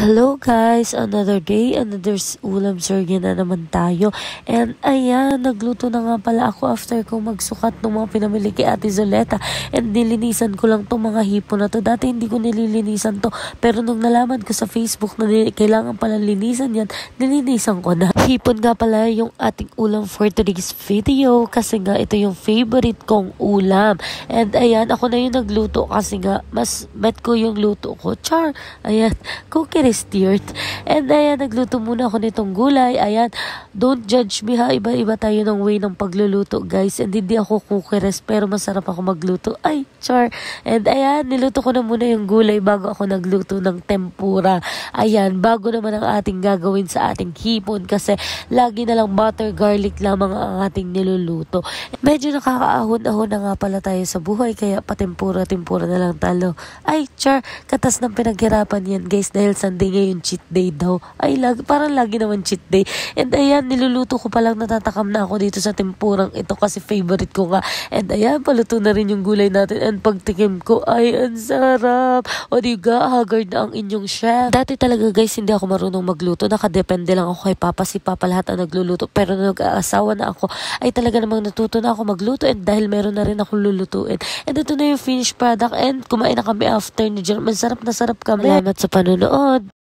Hello guys! Another day, ulam surge na naman tayo. And ayan, nagluto na nga pala ako after ko magsukat ng mga pinamili kay Ate Zoleta. And nilinisan ko lang tong mga hipon na to. Dati hindi ko nililinisan to. Pero nung nalaman ko sa Facebook na kailangan pala linisan yan, nilinisan ko na. Hipon nga pala yung ating ulam for today's video. Kasi nga ito yung favorite kong ulam. And ayan, ako na yung nagluto kasi nga mas bet ko yung luto ko. Char! Ayan, cookie steered. And ayan, nagluto muna ako nitong gulay. Ayan, don't judge me ha. Iba-iba tayo ng way ng pagluluto, guys. And hindi ako cookeres, pero masarap ako magluto. Ay, char. And ayan, niluto ko na muna yung gulay bago ako nagluto ng tempura. Ayan, bago naman ang ating gagawin sa ating hipon kasi lagi na lang butter, garlic lamang ang ating niluluto. Medyo nakakaahon-ahon na nga pala tayo sa buhay, kaya patempura-tempura na lang talo. Ay, char, katas ng pinaghirapan yan, guys, dahil Sunday ngayon, cheat day daw. Ay, parang lagi naman cheat day. And ayan, niluluto ko palang natatakam na ako dito sa tempurang ito kasi favorite ko nga. And ayan, paluto na rin yung gulay natin. And pagtikim ko, ay, ang sarap. O diga, haggard na ang inyong chef. Dati talaga, guys, hindi ako marunong magluto. Nakadepende lang ako kay Papa. Si Papa lahat ang nagluluto. Pero nung nag-aasawa na ako, ay talaga namang natuto na ako magluto. And dahil meron na rin akong lulutuin. And ito na yung finished product. And kumain na kami after ni Jerome. Masarap na sarap kami. Salamat sa panonood.